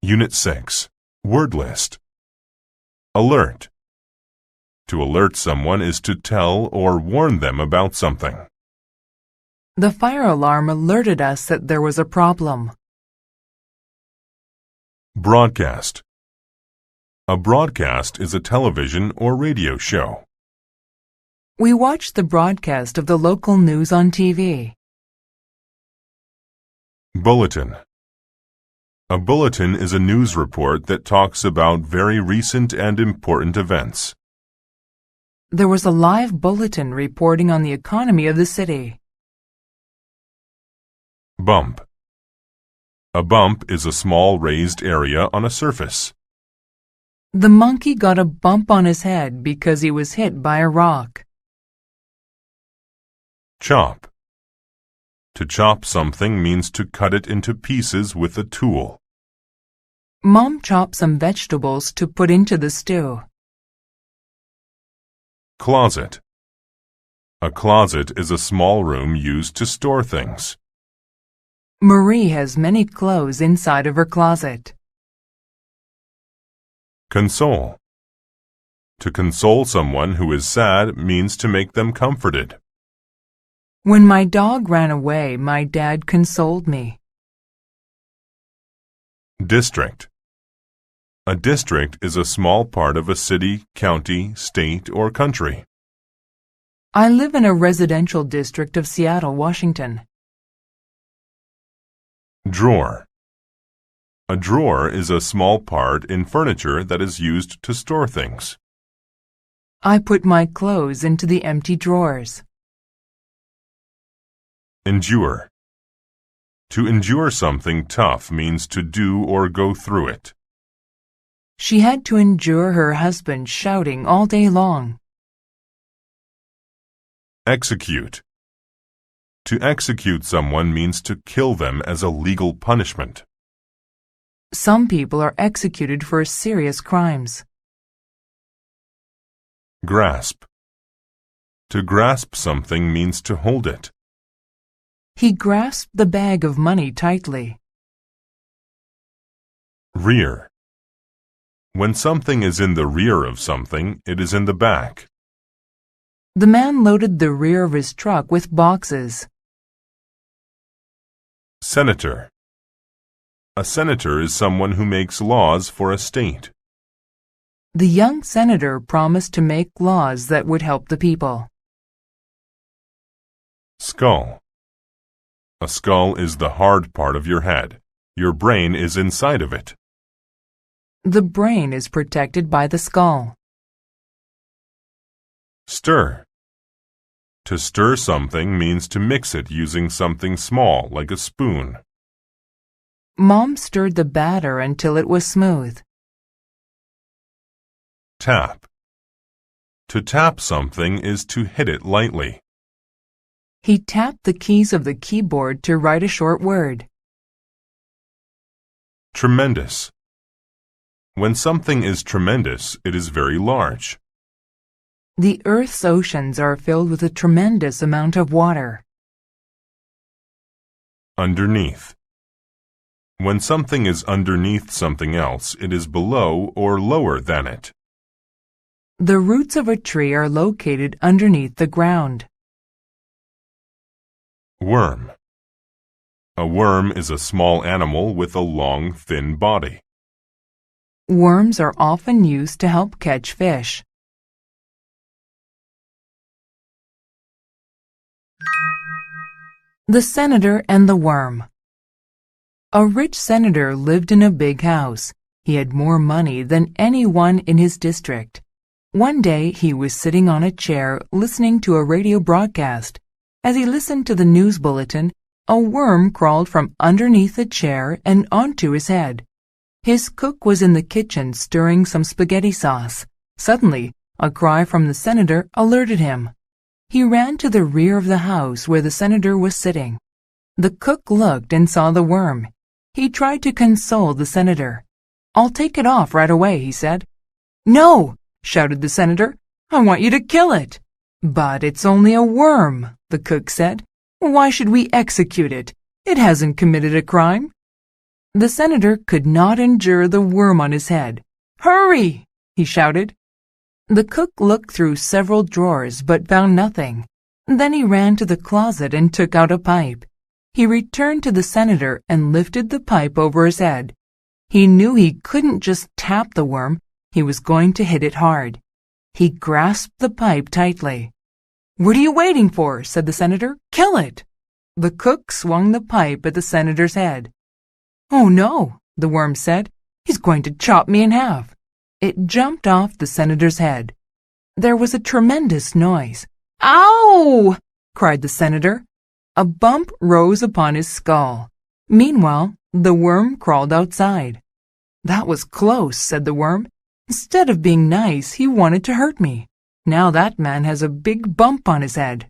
Unit 6. Word list. Alert. To alert someone is to tell or warn them about something. The fire alarm alerted us that there was a problem. Broadcast. A broadcast is a television or radio show. We watched the broadcast of the local news on TV. Bulletin. A bulletin is a news report that talks about very recent and important events. There was a live bulletin reporting on the economy of the city. Bump. A bump is a small raised area on a surface. The monkey got a bump on his head because he was hit by a rock. Chop. To chop something means to cut it into pieces with a tool. Mom chopped some vegetables to put into the stew. Closet. A closet is a small room used to store things. Marie has many clothes inside of her closet. Console. To console someone who is sad means to make them comforted. When my dog ran away, my dad consoled me. District. A district is a small part of a city, county, state, or country. I live in a residential district of Seattle, Washington. Drawer. A drawer is a small part in furniture that is used to store things. I put my clothes into the empty drawers. Endure. To endure something tough means to do or go through it. She had to endure her husband shouting all day long. Execute. To execute someone means to kill them as a legal punishment. Some people are executed for serious crimes. Grasp. To grasp something means to hold it. He grasped the bag of money tightly. Rear. When something is in the rear of something, it is in the back. The man loaded the rear of his truck with boxes. Senator. A senator is someone who makes laws for a state. The young senator promised to make laws that would help the people. Skull. A skull is the hard part of your head. Your brain is inside of it. The brain is protected by the skull. Stir. To stir something means to mix it using something small like a spoon. Mom stirred the batter until it was smooth. Tap. To tap something is to hit it lightly. He tapped the keys of the keyboard to write a short word. Tremendous. When something is tremendous, it is very large. The Earth's oceans are filled with a tremendous amount of water. Underneath. When something is underneath something else, it is below or lower than it. The roots of a tree are located underneath the ground. Worm. A worm is a small animal with a long, thin body. Worms are often used to help catch fish. The Senator and the Worm. A rich senator lived in a big house. He had more money than anyone in his district. One day he was sitting on a chair listening to a radio broadcast. As he listened to the news bulletin, a worm crawled from underneath the chair and onto his head. His cook was in the kitchen stirring some spaghetti sauce. Suddenly, a cry from the senator alerted him. He ran to the rear of the house where the senator was sitting. The cook looked and saw the worm. He tried to console the senator. "I'll take it off right away," he said. "No!" shouted the senator. "I want you to kill it." "But it's only a worm," the cook said. "Why should we execute it? It hasn't committed a crime." The senator could not endure the worm on his head. "Hurry!" he shouted. The cook looked through several drawers but found nothing. Then he ran to the closet and took out a pipe. He returned to the senator and lifted the pipe over his head. He knew he couldn't just tap the worm. He was going to hit it hard. He grasped the pipe tightly. "What are you waiting for?" said the senator. "Kill it!" The cook swung the pipe at the senator's head. "Oh no," the worm said. "He's going to chop me in half." It jumped off the senator's head. There was a tremendous noise. "Ow!" cried the senator. A bump rose upon his skull. Meanwhile, the worm crawled outside. "That was close," said the worm. "Instead of being nice, he wanted to hurt me. Now that man has a big bump on his head."